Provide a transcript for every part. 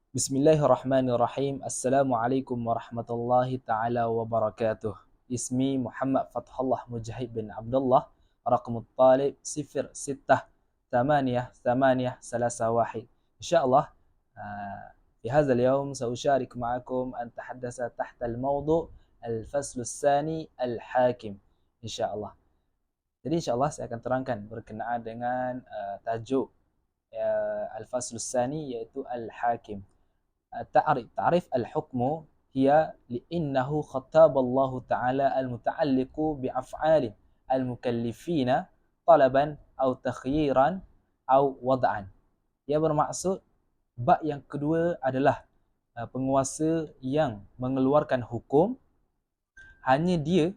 Bismillahirrahmanirrahim. Assalamualaikum warahmatullahi taala wabarakatuh. Ismi Muhammad Fathullah Mujahid bin Abdullah. Raqmut talib 06688331. Insyaallah في هذا اليوم سأشارك معكم أن أتحدث تحت الموضوع الفصل الثاني الحاكم insyaallah. Jadi insyaallah saya akan terangkan berkenaan dengan tajuk al-fasl tsani yaitu al-hakim. تعريف الحكم هي لأنه خطاب الله تعالى المتعلق بأفعال المكلفين طلبا أو تخييرا أو وضعا. Ia bermaksud bab yang kedua adalah penguasa yang mengeluarkan hukum, hanya dia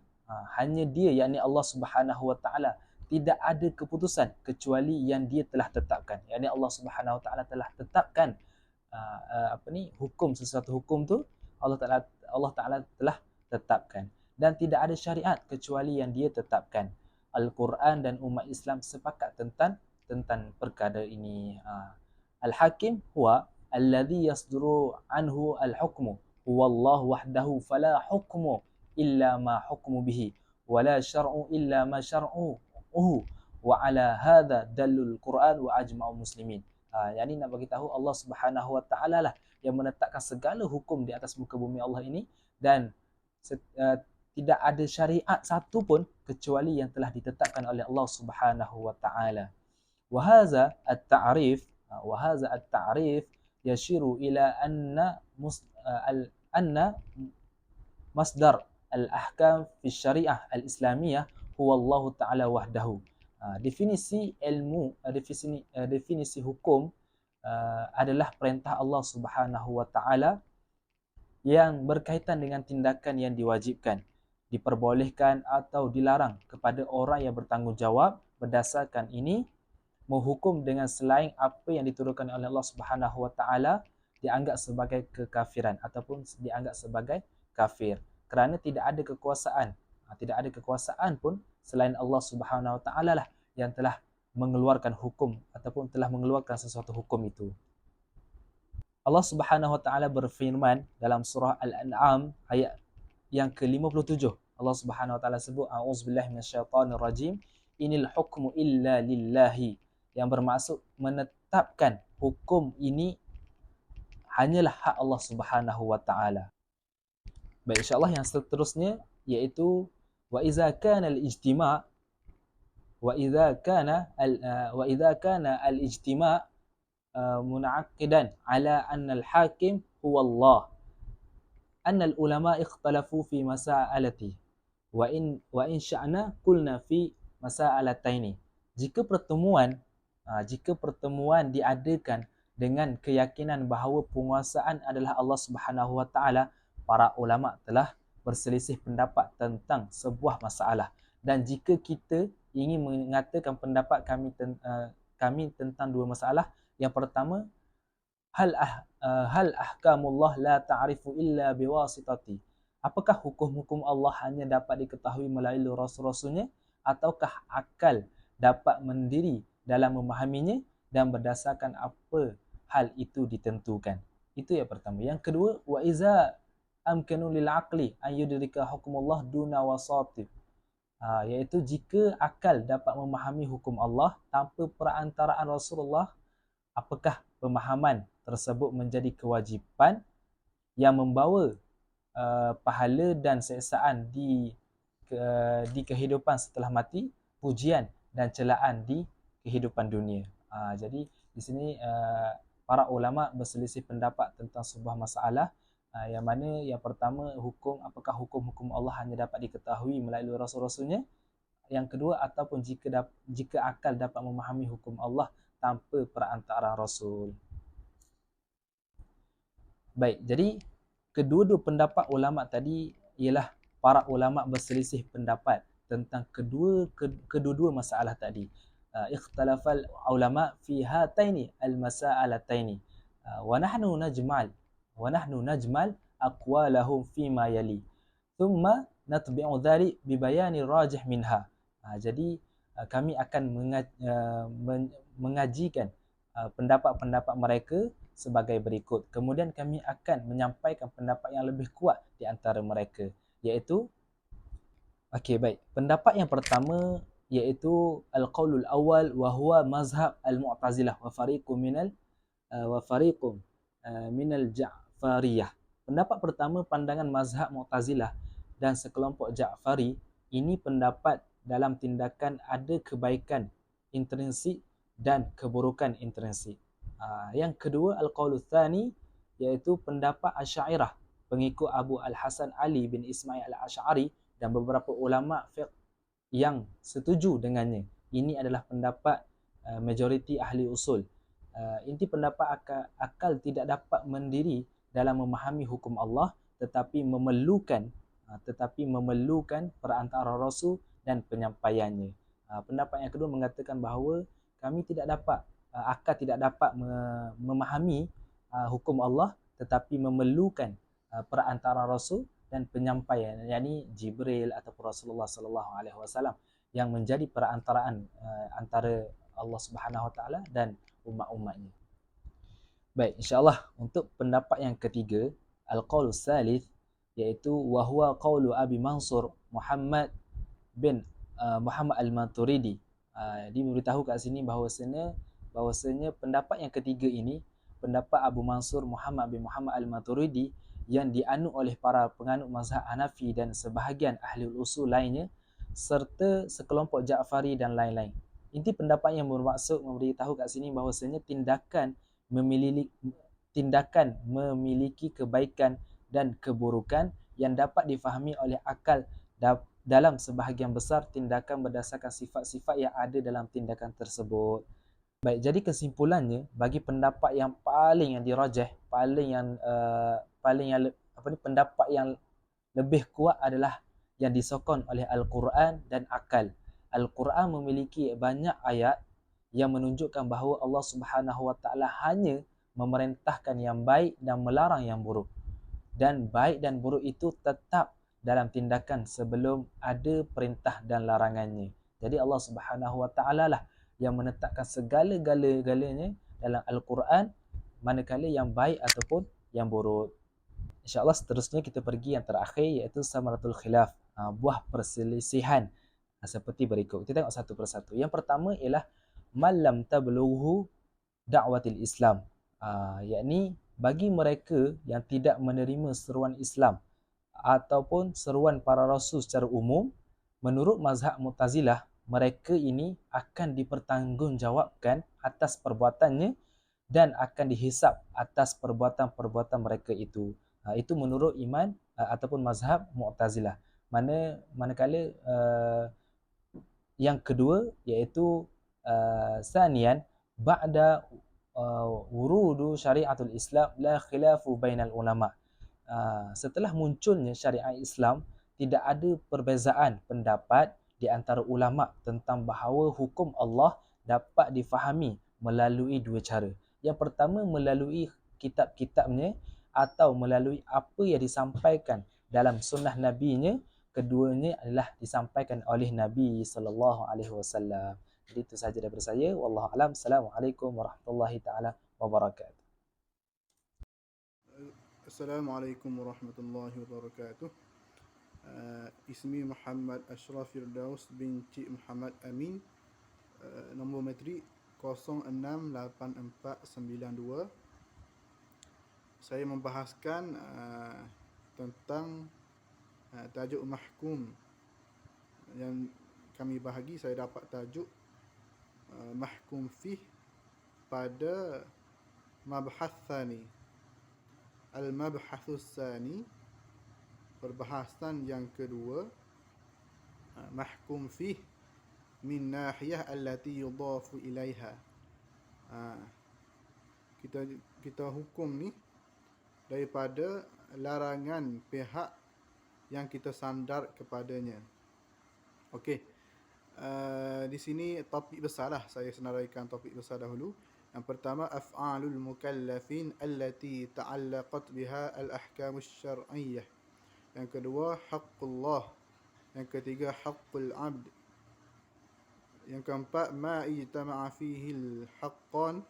yakni Allah Subhanahu wa taala, tidak ada keputusan kecuali yang dia telah tetapkan. Yakni Allah Subhanahu wa taala telah tetapkan hukum, sesuatu hukum tu Allah Taala telah tetapkan, dan tidak ada syariat kecuali yang dia tetapkan. Al-Quran dan umat Islam sepakat tentang perkara ini. Al-Hakim huwa alladhi yasduru anhu al-hukmu huwa Allah wahdahu fala hukmu illa ma hukmu bihi wala syar'u illa ma syar'uhu wa ala hadha dalul Quran wa ajma'u muslimin. Yang ini nak bagi tahu Allah Subhanahu wa taala lah yang menetapkan segala hukum di atas muka bumi Allah ini, dan tidak ada syariat satu pun kecuali yang telah ditetapkan oleh Allah Subhanahu wa taala. Wa hadza at-ta'rif yashiru ila anna masdar al-ahkam fi syariah al-islamiyah huwa Allah taala wahdahu. Definisi ilmu, definisi hukum adalah perintah Allah Subhanahu wa taala yang berkaitan dengan tindakan yang diwajibkan, diperbolehkan atau dilarang kepada orang yang bertanggungjawab. Berdasarkan ini, menghukum dengan selain apa yang diturunkan oleh Allah Subhanahu wa taala dianggap sebagai kekafiran ataupun dianggap sebagai kafir, kerana tidak ada kekuasaan pun selain Allah Subhanahu wa taala lah yang telah mengeluarkan hukum ataupun telah mengeluarkan sesuatu hukum itu. Allah Subhanahu wa taala berfirman dalam surah Al-An'am ayat yang ke-57. Allah Subhanahu wa taala sebut a'udzubillahi minasyaitonir rajim, inil hukmu illa lillahi, yang bermaksud menetapkan hukum ini hanyalah hak Allah Subhanahu wa taala. Baik, insya-Allah yang seterusnya iaitu wa idza kana al-ijtima' mun'aqidan ala anna al-hakim huwa Allah, anna al-ulama ikhtalafu fi mas'alati wa in sya'na qulna fi mas'alataini. Jika pertemuan diadakan dengan keyakinan bahawa penguasaan adalah Allah Subhanahu wa taala, para ulama telah berselisih pendapat tentang sebuah masalah. Dan jika kita ingin mengatakan pendapat kami tentang dua masalah, yang pertama, hal ahkamullah la ta'rifu illa biwasitati, apakah hukum-hukum Allah hanya dapat diketahui melalui rasul-rasulnya, ataukah akal dapat mendiri dalam memahaminya, dan berdasarkan apa hal itu ditentukan. Itu yang pertama. Yang kedua, wa iza amkanu lil aqli an yudrika hukmullah duna wasatib, iaitu jika akal dapat memahami hukum Allah tanpa perantaraan Rasulullah, apakah pemahaman tersebut menjadi kewajipan yang membawa pahala dan siksaan di kehidupan setelah mati, pujian dan celaan di kehidupan dunia. Jadi di sini para ulama berselisih pendapat tentang sebuah masalah, yang mana yang pertama, apakah hukum-hukum Allah hanya dapat diketahui melalui rasul-rasulnya. Yang kedua, ataupun jika akal dapat memahami hukum Allah tanpa perantaraan rasul. Baik, jadi kedua-dua pendapat ulama tadi ialah para ulama berselisih pendapat tentang kedua-dua masalah tadi. Ikhtalafal ulama fi hataini al-mas'alataini wa nahnu najmal aqwalahum fima yali thumma natbi'u dhalik bi bayani rajih minha. Jadi kami akan mengajikan pendapat-pendapat mereka sebagai berikut. Kemudian kami akan menyampaikan pendapat yang lebih kuat di antara mereka, iaitu okey, baik. Pendapat yang pertama iaitu al-qaulul awal wa huwa mazhab al-Mu'tazilah wa fariqun minal Ja'fariyah. Pendapat pertama, pandangan mazhab Mu'tazilah dan sekelompok Ja'fari, ini pendapat dalam tindakan ada kebaikan intrinsik dan keburukan intrinsik. Yang kedua, al-qaulul tsani, iaitu pendapat Asy'ariyah, pengikut Abu Al-Hasan Ali bin Ismail Al-Asy'ari dan beberapa ulama fiqh yang setuju dengannya. Ini adalah pendapat majoriti ahli usul. Inti pendapat akal tidak dapat mendiri dalam memahami hukum Allah, tetapi memerlukan perantara Rasul dan penyampaiannya. Pendapat yang kedua mengatakan bahawa akal tidak dapat memahami hukum Allah, tetapi memerlukan perantara Rasul dan penyampaian, yakni Jibril ataupun Rasulullah sallallahu alaihi wasallam yang menjadi perantaraan antara Allah Subhanahu wa taala dan umat-umatnya. Baik, insya-Allah untuk pendapat yang ketiga, al-qaul tsalits, iaitu wa huwa qaulu Abi Mansur Muhammad bin Muhammad Al-Maturidi. Diberitahu kat sini bahawasanya pendapat yang ketiga ini pendapat Abu Mansur Muhammad bin Muhammad Al-Maturidi yang dianut oleh para penganut mazhab Hanafi dan sebahagian ahli usul lainnya serta sekelompok Ja'fari dan lain-lain. Inti pendapat yang bermaksud memberitahu kat sini bahawasanya tindakan memiliki kebaikan dan keburukan yang dapat difahami oleh akal dalam sebahagian besar tindakan berdasarkan sifat-sifat yang ada dalam tindakan tersebut. Baik, jadi kesimpulannya, bagi pendapat yang paling yang dirajah, pendapat yang lebih kuat adalah yang disokong oleh Al-Quran dan akal. Al-Quran memiliki banyak ayat yang menunjukkan bahawa Allah Subhanahu wa taala hanya memerintahkan yang baik dan melarang yang buruk. Dan baik dan buruk itu tetap dalam tindakan sebelum ada perintah dan larangannya. Jadi Allah Subhanahu wa taala lah yang menetapkan segala-galanya dalam Al-Quran, manakala yang baik ataupun yang buruk. InsyaAllah seterusnya kita pergi yang terakhir, iaitu samaratul khilaf, buah perselisihan, seperti berikut. Kita tengok satu persatu. Yang pertama ialah malam tablughu da'watil Islam, yakni bagi mereka yang tidak menerima seruan Islam ataupun seruan para rasul secara umum, menurut mazhab Mu'tazilah, mereka ini akan dipertanggungjawabkan atas perbuatannya dan akan dihisap atas perbuatan-perbuatan mereka itu. Itu menurut iman ataupun mazhab Mu'tazilah. Manakala yang kedua iaitu sanian ba'da wurudu syariatul Islam la khilafu bainal ulama. Setelah munculnya syariat Islam, tidak ada perbezaan pendapat di antara ulama tentang bahawa hukum Allah dapat difahami melalui dua cara. Yang pertama melalui kitab-kitabnya atau melalui apa yang disampaikan dalam sunnah Nabi-Nya. Keduanya adalah disampaikan oleh Nabi sallallahu alaihi wasallam. Jadi itu sahaja daripada saya. Wallahu alam. Assalamualaikum warahmatullahi taala wabarakatuh. Assalamualaikum warahmatullahi wabarakatuh. Ismi Muhammad Ashraf Firdaus binti Muhammad Amin. Nombor matrik 068492. Saya membahaskan tentang tajuk mahkum. Yang kami bahagi, saya dapat tajuk mahkum fih pada mabhath tsani. Al-mabhathus tsani, perbahasan yang kedua, mahkum fih min nahiyah allati yudafu ilaiha. Kita hukum ni daripada larangan pihak yang kita sandar kepadanya. Okey. Di sini topik besar lah, saya senaraikan topik besar dahulu. Yang pertama, af'alul mukallafin allati ta'allaqat biha al-ahkamus syar'iyyah. Yang kedua, haqqullah. Yang ketiga, haqqul abd. Yang keempat, ma ijtama'a fihi al-haqqan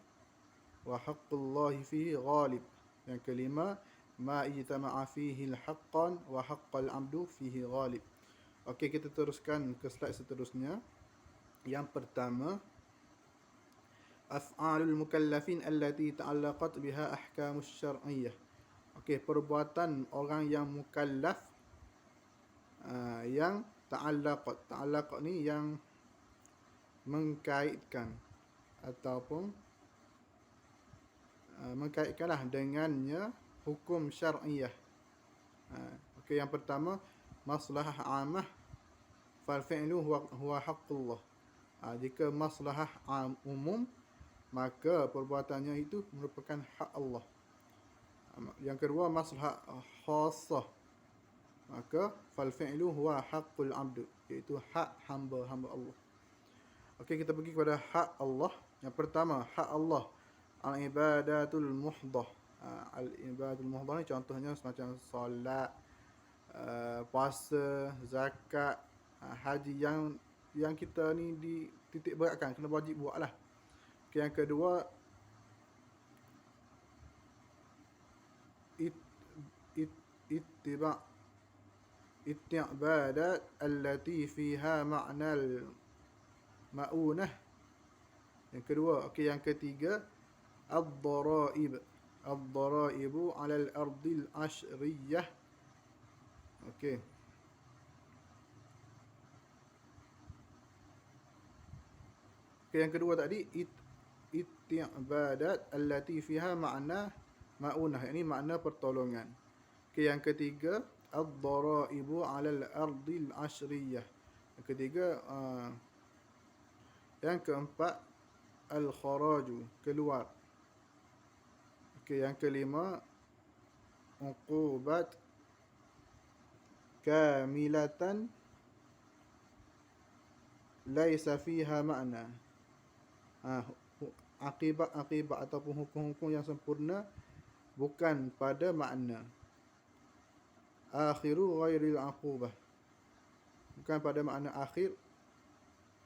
wa haqqullahi fihi ghalib. Yang kelima, ma ijtama'a fihi al-haqqan wa haqqal abdu fihi ghalib. Okey, kita teruskan ke slide seterusnya. Yang pertama, af'alul mukallafin allati ta'allaqat biha ahkamus syar'iyyah. Okey, perbuatan orang yang mukallaf yang ta'allaqat. Ta'allaqat ni yang mengkaitkan ataupun mengkaitkanlah dengannya hukum syar'iyah. Okey, yang pertama, maslahah amah fal fi'lu huwa haqqullah. Jika maslahah umum, maka perbuatannya itu merupakan hak Allah. Yang kedua, maslahah khassah, maka fal fi'lu huwa haqqul abd, iaitu hak hamba Allah. Okey, kita pergi kepada hak Allah. Yang pertama, hak Allah, al-ibadatul muhdah. Al-ibadatul muhdah ni contohnya semacam solat, puasa, zakat, haji yang kita ni dititik beratkan, kena wajib buat lah. Okay, yang kedua, ittiba' ibadat allati fiha ma'nal ma'unah. Yang kedua, okey, yang ketiga, ad-daraib. Ad-daraibu 'ala al-ardil ashriyah. Okey. Okey, yang kedua tadi ibadat allati fiha ma'na ma'unah, ini makna pertolongan. Okey, yang ketiga, ad-daraibu 'ala al-ardil ashriyah. Yang ketiga, yang keempat, al-kharaju, keluar. Okey, yang kelima, uqubat kamilatan laisa fiha ma'na. Akibat ataupun hukum-hukum yang sempurna bukan pada makna. Akhiru ghairil aqubah, bukan pada makna akhir,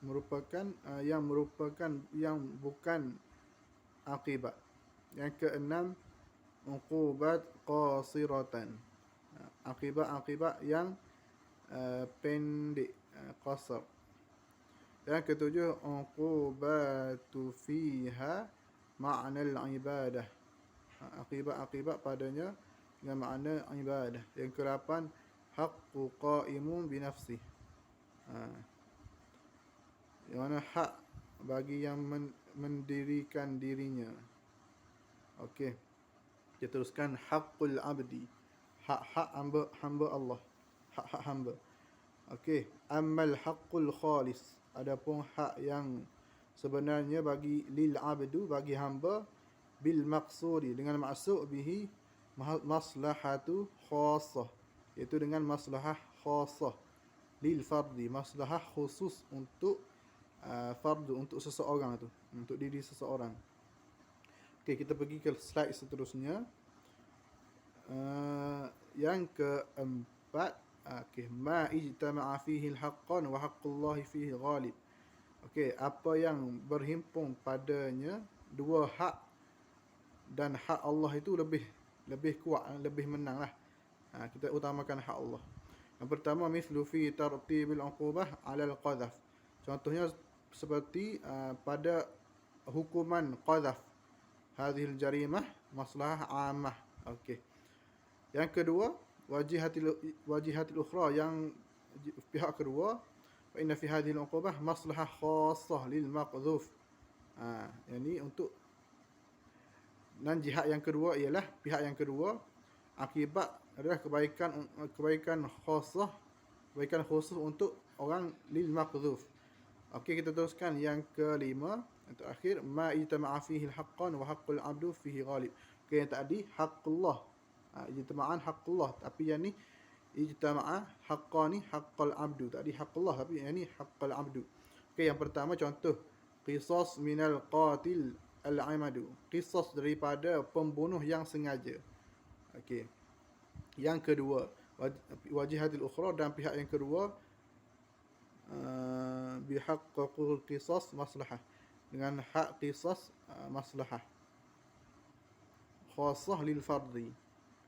merupakan yang bukan akibat. Yang keenam, uqubat qasiratan, akibat yang pendek, qasar. Yang ketujuh, uqubatu fiha ma'nal ibadah, akibat padanya dengan makna ibadah. Yang ke-8, haqqu qa'imun binafsih, yang mana hak bagi yang mendirikan dirinya. Okey, kita teruskan, haqqul abdi, hak hamba Allah, hak hamba. Okey, ammal haqqul khalis, adapun hak yang sebenarnya bagi lil abdu, bagi hamba, bil maqsudi, dengan maksud bihi maslahatu khassah, iaitu dengan maslahah khassah, lil fardi, maslahah khusus untuk fardu, untuk seseorang tu, untuk diri seseorang. Okey, kita pergi ke slide seterusnya. Yang keempat, okey, ma ijtama'a fihi al-haqqan wa haqqullahi fihi ghalib. Okey, apa yang berhimpun padanya dua hak, dan hak Allah itu lebih kuat, lebih menang lah. Kita utamakan hak Allah. Yang pertama, mithlu fi tartibil uqubah 'ala al-qadhaf. Contohnya seperti pada hukuman qadhaf, hadhil jarimah maslahah 'ammah. Okey. Yang kedua, wajihatil ukhra, yang pihak kedua, fa inna fi hadhil uqubah maslahah khassah lil maqdhuf. Yani untuk, dan jihad yang kedua ialah pihak yang kedua, akibat adalah kebaikan khassah, kebaikan khusus untuk orang lil maqdhuf. Okey, kita teruskan yang kelima, yang terakhir, ma ijtama'a fihi al-haqqan wa haqqul abdu fihi ghalib. Okey, yang tadi haqqullah, ijtama'an haqqullah, tapi yang ni ijtama'a haqqani haqqal abdu. Tadi haqqullah, tapi yang ni haqqal abdu. Okey, yang pertama contoh, qisas minal qatil al-amadu, qisas daripada pembunuh yang sengaja. Okey. Yang kedua, wajihatil ukhra, dan pihak yang kedua, bihaqqul qisas maslahah, dengan hak qisas maslahah. khassah lil fardi.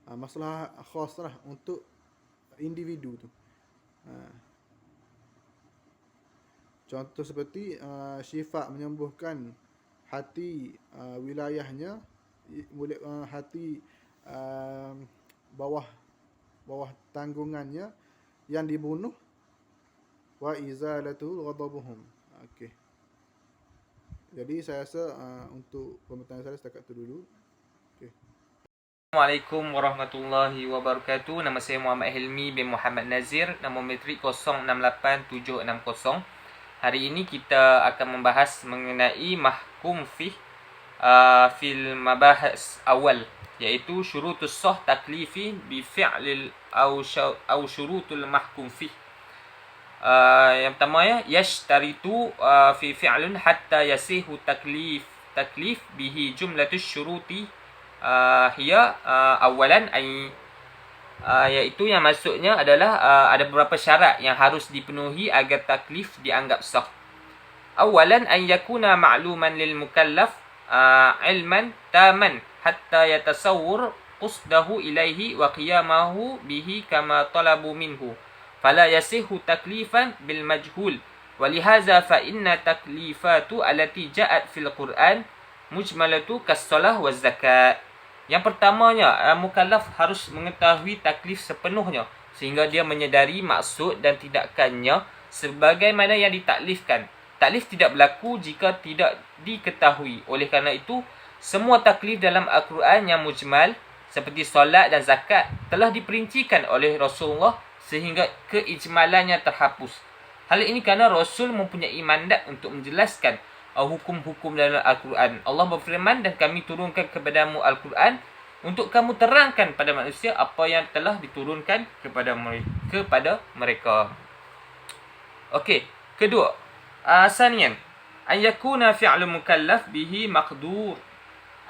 Masalah khas lah untuk individu tu. Contoh seperti syifa menyembuhkan hati wilayahnya, hati bawah tanggungannya yang dibunuh, wa izalatu ghadabuhum. Okey. Jadi saya rasa untuk pementasan saya setakat itu dulu. Okey. Assalamualaikum warahmatullahi wabarakatuh. Nama saya Muhammad Hilmi bin Muhammad Nazir. Nombor metrik 068760. Hari ini kita akan membahas mengenai mahkum fil mabahas awal, iaitu syurutus sah taklifi bi fi'lil au syurutul mahkum fih. Yang pertama yashtaritu fi fi'lun hatta yasihu taklif bihi jumlatus syuruti hiya awalan iaitu yang maksudnya adalah ada beberapa syarat yang harus dipenuhi agar taklif dianggap sah. Awalan an yakuna ma'luman lil mukallaf ilman taman hatta yatasawwar qusdahu ilaihi wa qiyamahu bihi kama talabu minhu fala yasihu taklifan bil majhul. Walihaza fa inna taklifatu allati ja'at fil Quran mujmalatu kas-salah waz zakat. Yang pertamanya, mukallaf harus mengetahui taklif sepenuhnya sehingga dia menyedari maksud dan tindakannya sebagaimana yang ditaklifkan. Taklif tidak berlaku jika tidak diketahui. Oleh kerana itu, semua taklif dalam Al-Quran yang mujmal seperti solat dan zakat telah diperincikan oleh Rasulullah sehingga keijmalannya terhapus. Hal ini kerana Rasul mempunyai mandat untuk menjelaskan hukum-hukum dalam Al-Quran. Allah berfirman, dan kami turunkan kepadamu Al-Quran untuk kamu terangkan pada manusia apa yang telah diturunkan kepada mereka. Okey, kedua, sanian an yakuna fi'lu mukallaf bihi maqdur,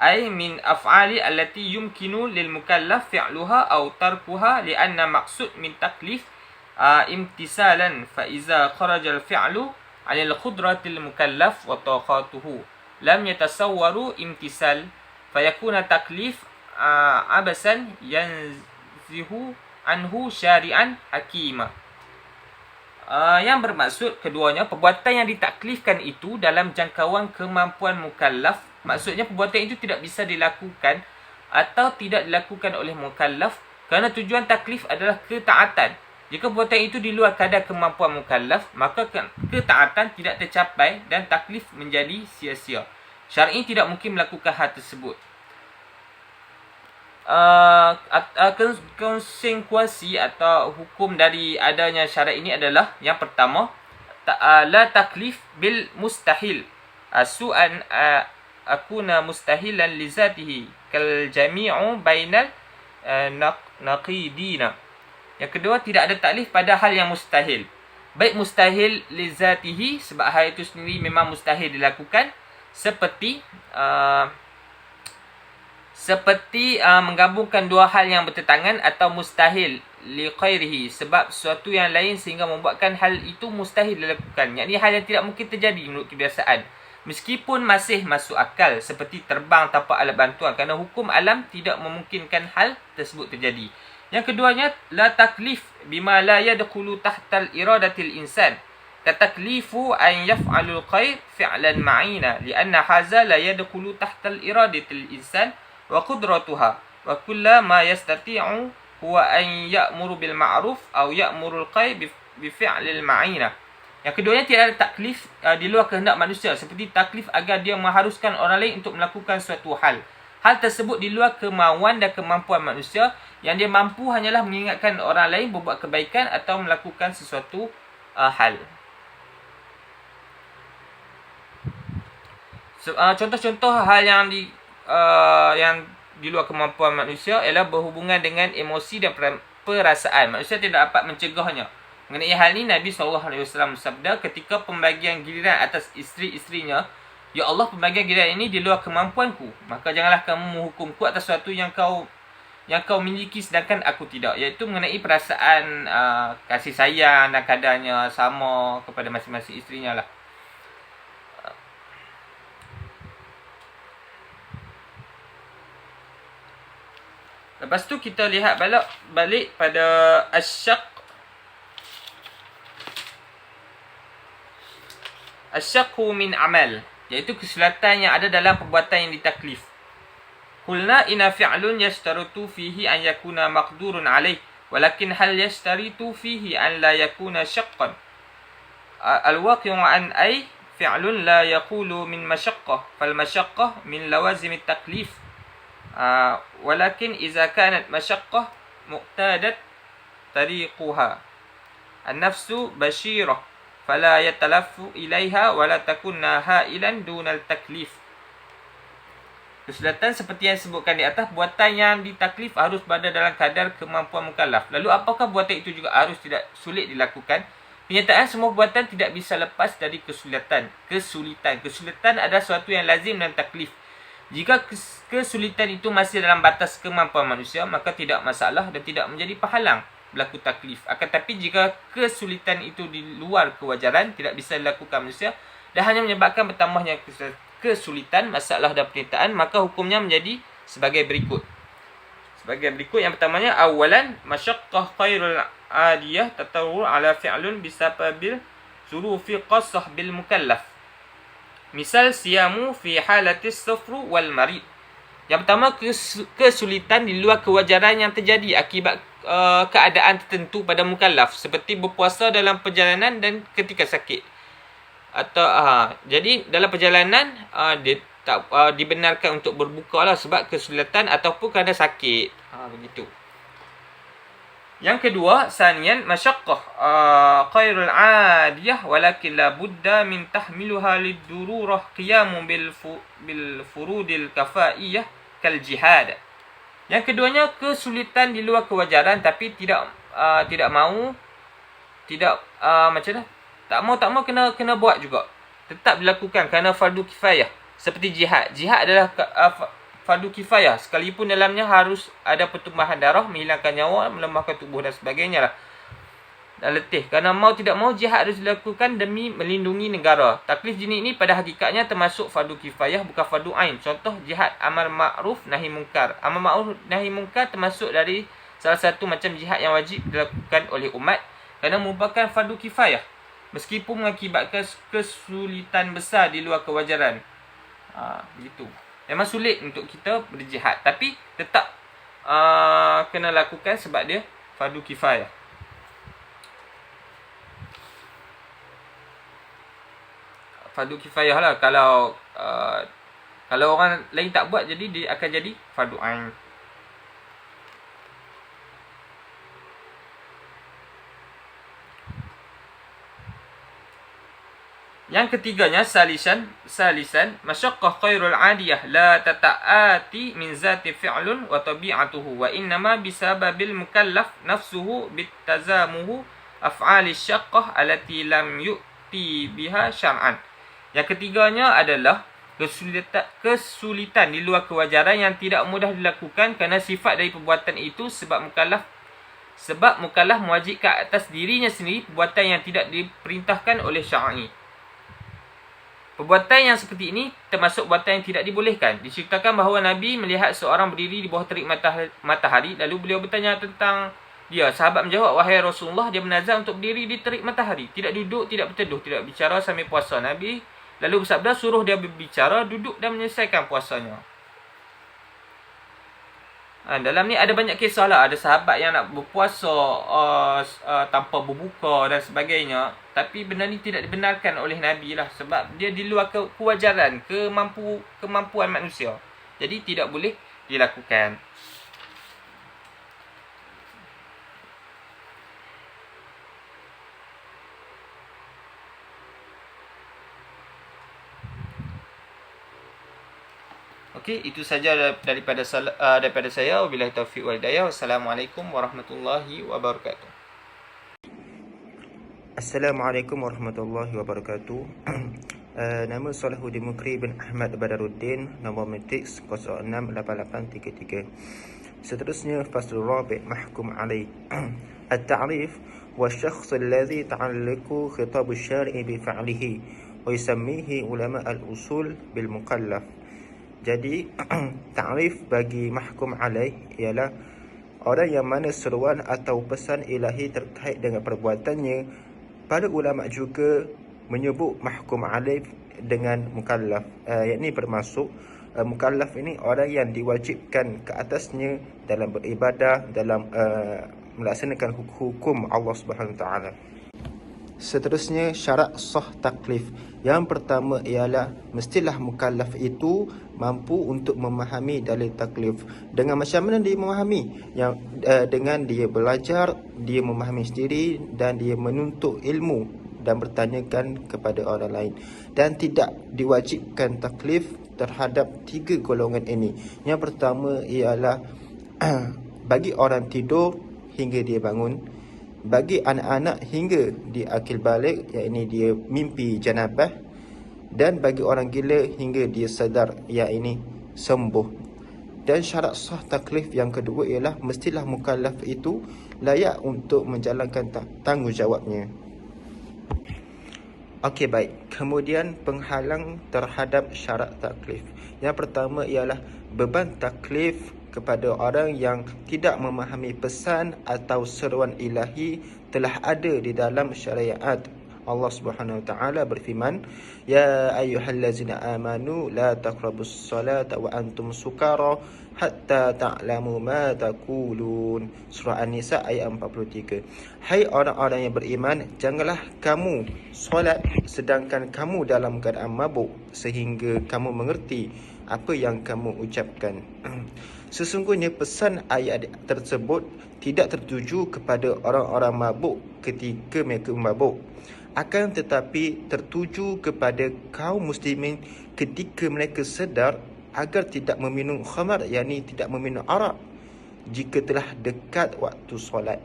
ay min af'ali allati yumkinu lil mukallaf fi'luha aw tarkuha li'anna maqsud min taklif imtisalan fa iza kharaja al-fi'lu 'ala al-qudratil mukallaf wa taqatuhu lam yatasawwaru imtisal fayakuna taklif abasan yanzihu anhu syari'an hakima. Yang bermaksud keduanya, perbuatan yang ditaklifkan itu dalam jangkauan kemampuan mukallaf. Maksudnya perbuatan itu tidak bisa dilakukan atau tidak dilakukan oleh mukallaf kerana tujuan taklif adalah ketaatan. Jika perbuatan itu di luar kadar kemampuan mukallaf, maka ketaatan tidak tercapai dan taklif menjadi sia-sia. Syar'i tidak mungkin melakukan hal tersebut. Konsekuensi atau hukum dari adanya syarat ini adalah, yang pertama, la taklif bil mustahil. Su'an akuna mustahilan li zatihi kal jami'u bainal naqidina. Yang kedua, tidak ada taklif pada hal yang mustahil. Baik mustahil li zatihi, sebab hal itu sendiri memang mustahil dilakukan, seperti menggabungkan dua hal yang bertentangan, atau mustahil li ghairihi, sebab sesuatu yang lain sehingga membuatkan hal itu mustahil dilakukan. Yakni hal yang tidak mungkin terjadi menurut kebiasaan, meskipun masih masuk akal, seperti terbang tanpa alat bantuan, kerana hukum alam tidak memungkinkan hal tersebut terjadi. Yang keduanya, la taklif bima la yadkhulu tahtal iradatil insan, kataklifu an yaf'alul khair fi'lan ma'ina, lianna haza la yadkhulu tahtal iradatil insan wa qudratuha, wa kulla ma yastati'u huwa an ya'muru bil ma'ruf aw ya'murul khair bi fi'lil ma'ina. Yang keduanya, tidak ada taklif di luar kehendak manusia, seperti taklif agar dia mengharuskan orang lain untuk melakukan suatu hal. Hal tersebut di luar kemauan dan kemampuan manusia. Yang dia mampu hanyalah mengingatkan orang lain berbuat kebaikan atau melakukan sesuatu hal. Contoh-contoh hal yang di luar kemampuan manusia ialah berhubungan dengan emosi dan perasaan. Manusia tidak dapat mencegahnya. Mengenai hal ini, Nabi SAW bersabda ketika pembagian giliran atas isteri-isterinya, "Ya Allah, pembagian giliran ini di luar kemampuanku, maka janganlah kamu menghukumku atas sesuatu yang kau miliki sedangkan aku tidak." Iaitu mengenai perasaan kasih sayang dan kadarnya sama kepada masing-masing isterinya lah. Lepas tu kita lihat balik pada asyaqu min amal, iaitu kesulitan yang ada dalam perbuatan yang ditaklif. Qulna inna fi'lun yashtaritu fihi an yakuna maqdurun alaih, walakin hal yashtaritu fihi an la yakuna syaqqan. Al-waqi'u an ay fi'lun la yaqulu min masyaqqah, fal masyaqqah min lawazim at-taklif. Walakin idza kanat masyaqqah muqtadat tariquha an-nafsu bashirah fala yatalaffu ilaiha wala takunna ha'ilan dunal taklif. Kesulitan seperti yang disebutkan di atas, buatan yang ditaklif harus berada dalam kadar kemampuan mukallaf. Lalu apakah buatan itu juga harus tidak sulit dilakukan? Kenyataan semua buatan tidak bisa lepas dari kesulitan. Kesulitan adalah sesuatu yang lazim dalam taklif. Jika kesulitan itu masih dalam batas kemampuan manusia, maka tidak masalah dan tidak menjadi penghalang berlaku taklif. Akan tetapi jika kesulitan itu di luar kewajaran, tidak bisa dilakukan manusia dan hanya menyebabkan bertambahnya kesulitan, masalah dan pernyataan, maka hukumnya menjadi sebagai berikut. Yang pertamanya, awalan masyaqqah khairul adiyah tatawur ala fi'lun bisababil zurufi qassah bil mukallaf. Misal siyamu fi halatis safru wal marid. Yang pertama, kesulitan di luar kewajaran yang terjadi akibat keadaan tertentu pada mukallaf, seperti berpuasa dalam perjalanan dan ketika sakit. Atau jadi dalam perjalanan dia tak dibenarkan untuk berbuka lah sebab kesulitan ataupun kerana sakit. Begitu. Yang kedua, saniyan masyaqqah khairul adiyah walakin la budda min tahmiluha lid-dururah qiyamun bil furudil kafaiyah kal jihad. Yang keduanya, kesulitan di luar kewajaran tapi tidak mau macam mana? Tak mau kena buat juga. Tetap dilakukan kerana fardu kifayah. Seperti jihad. Jihad adalah fardu kifayah. Sekalipun dalamnya harus ada pertumbuhan darah, menghilangkan nyawa, melemahkan tubuh dan sebagainya lah. Dan letih. Kerana mau tidak mau, jihad harus dilakukan demi melindungi negara. Taklif jenis ini pada hakikatnya termasuk fardu kifayah, bukan fardu ain. Contoh, jihad amal ma'ruf nahi mungkar. Amal ma'ruf nahi mungkar termasuk dari salah satu macam jihad yang wajib dilakukan oleh umat kerana merupakan fardu kifayah, meskipun mengakibatkan kesulitan besar di luar kewajaran. Begitu. Memang sulit untuk kita berjihad, tapi tetap kena lakukan sebab dia fardu kifayah. Fardu kifayah lah. Kalau orang lain tak buat, jadi dia akan jadi fardu ain. Yang ketiganya, salisan masyaqqah khairul adiyah la tata'ati min zati fi'lun wa tabi'atuhu wa innama bisababil mukallaf nafsuhu bitazamuhu af'ali syaqqah allati lam yu'ti biha syar'an. Yang ketiganya adalah kesulitan di luar kewajaran yang tidak mudah dilakukan kerana sifat dari perbuatan itu sebab mukallaf mewajibkan atas dirinya sendiri perbuatan yang tidak diperintahkan oleh syar'i. Perbuatan yang seperti ini termasuk perbuatan yang tidak dibolehkan. Diceritakan bahawa Nabi melihat seorang berdiri di bawah terik matahari, lalu beliau bertanya tentang dia. Sahabat menjawab, wahai Rasulullah, dia bernazar untuk berdiri di terik matahari, tidak duduk, tidak berteduh, tidak bicara sambil puasa. Nabi lalu bersabda, suruh dia berbicara, duduk dan menyelesaikan puasanya. Dalam ni ada banyak kisah lah. Ada sahabat yang nak berpuasa tanpa berbuka dan sebagainya. Tapi benda ni tidak dibenarkan oleh Nabi lah. Sebab dia di luar kewajaran, kemampuan manusia. Jadi tidak boleh dilakukan. Okey, itu saja daripada saya. Wabillahi taufiq wal hidayah. Wassalamualaikum warahmatullahi wabarakatuh. Assalamualaikum warahmatullahi wabarakatuh. Nama Salahuddin Mukri bin Ahmad Badaruddin, nombor matriks 068833. Seterusnya, faslul rabi' mahkum alaih. At-ta'rif wa syakhs alladhi ta'alliqu khitab asy-syari' bi fa'lihi wa yusammihi ulama al-usul bil mukallaf. Jadi ta'rif bagi mahkum alaih ialah orang yang mana seruan atau pesan ilahi terkait dengan perbuatannya. Para ulama juga menyebut mahkum alaih dengan mukallaf, yakni bermasuk mukallaf ini orang yang diwajibkan ke atasnya dalam beribadah, dalam melaksanakan hukum Allah Subhanahu Wa Taala. Seterusnya, syarat sah taklif. Yang pertama ialah mestilah mukallaf itu mampu untuk memahami dalil taklif. Dengan macam mana dia memahami? Dengan dia belajar, dia memahami sendiri dan dia menuntut ilmu dan bertanyakan kepada orang lain. Dan tidak diwajibkan taklif terhadap 3 golongan ini. Yang pertama ialah bagi orang tidur hingga dia bangun, bagi anak-anak hingga dia akil balik, yakni dia mimpi janabah, dan bagi orang gila hingga dia sadar, yakni sembuh. Dan syarat sah taklif yang kedua ialah mestilah mukallaf itu layak untuk menjalankan tanggungjawabnya. Okey, baik. Kemudian penghalang terhadap syarat taklif. Yang pertama ialah beban taklif kepada orang yang tidak memahami pesan atau seruan ilahi telah ada di dalam syariat. Allah Subhanahu Wa Taala berfirman, ya ayyuhallazina amanu la taqrabus salata wa antum sukara hatta ta'lamu ma taqulun. Surah An-Nisa ayat 43. Hai orang-orang yang beriman, janganlah kamu solat sedangkan kamu dalam keadaan mabuk sehingga kamu mengerti apa yang kamu ucapkan. Sesungguhnya pesan ayat tersebut tidak tertuju kepada orang-orang mabuk ketika mereka mabuk, akan tetapi tertuju kepada kaum muslimin ketika mereka sedar agar tidak meminum khamar, yakni tidak meminum arak jika telah dekat waktu solat.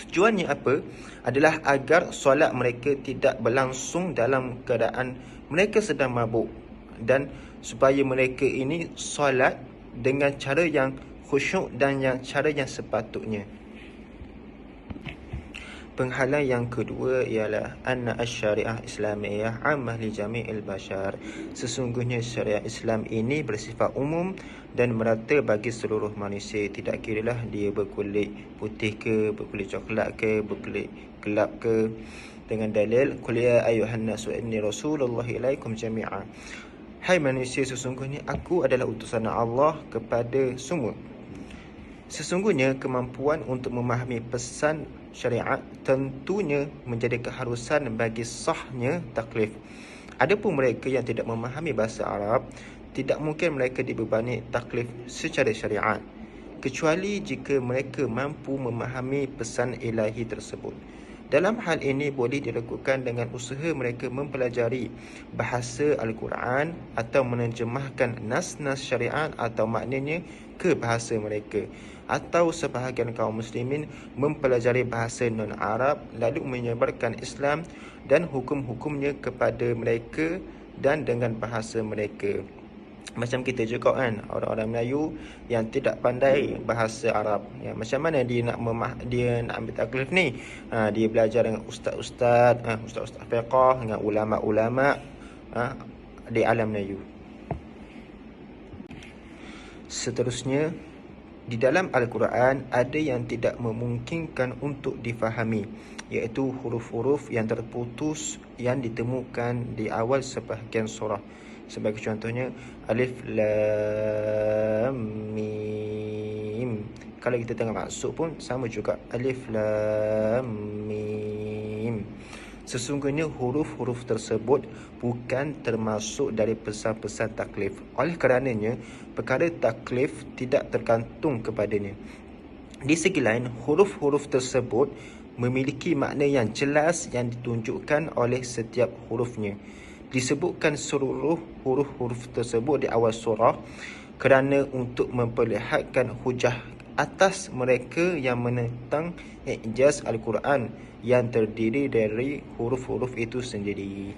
Tujuannya apa? Adalah agar solat mereka tidak berlangsung dalam keadaan mereka sedang mabuk, dan supaya mereka ini solat dengan cara yang khusyuk dan cara yang sepatutnya. Penghalang yang kedua ialah anna asy-syariah Islamiyah 'ammah li jami'il bashar. Sesungguhnya syariat Islam ini bersifat umum dan merata bagi seluruh manusia, tidak kiralah dia berkulit putih ke, berkulit coklat ke, berkulit gelap ke. Dengan dalil qul ya ayyuhan nasu inni rasulullah ilaikum jami'a. Hai manusia, sesungguhnya aku adalah utusan Allah kepada semua. Sesungguhnya kemampuan untuk memahami pesan syariat tentunya menjadi keharusan bagi sahnya taklif. Adapun mereka yang tidak memahami bahasa Arab, tidak mungkin mereka dibebani taklif secara syariat, kecuali jika mereka mampu memahami pesan ilahi tersebut. Dalam hal ini boleh dilakukan dengan usaha mereka mempelajari bahasa Al-Quran atau menerjemahkan nas-nas syariat atau maknanya ke bahasa mereka, atau sebahagian kaum muslimin mempelajari bahasa non-Arab lalu menyebarkan Islam dan hukum-hukumnya kepada mereka dan dengan bahasa mereka. Macam kita juga kan, orang-orang Melayu yang tidak pandai bahasa Arab, ya, macam mana dia nak ambil taklif ni? Dia belajar dengan ustaz-ustaz, ustaz-ustaz fiqh, dengan ulama-ulama di alam Melayu. Seterusnya, di dalam Al-Quran ada yang tidak memungkinkan untuk difahami, iaitu huruf-huruf yang terputus yang ditemukan di awal sebahagian surah. Sebagai contohnya alif lam mim. Kalau kita tengok maksud pun sama juga, alif lam mim. Sesungguhnya huruf-huruf tersebut bukan termasuk dari pesan-pesan taklif. Oleh kerananya perkara taklif tidak tergantung kepadanya. Di segi lain, huruf-huruf tersebut memiliki makna yang jelas yang ditunjukkan oleh setiap hurufnya. Disebutkan seluruh huruf-huruf tersebut di awal surah kerana untuk memperlihatkan hujah atas mereka yang menentang ijaz Al-Quran yang terdiri dari huruf-huruf itu sendiri.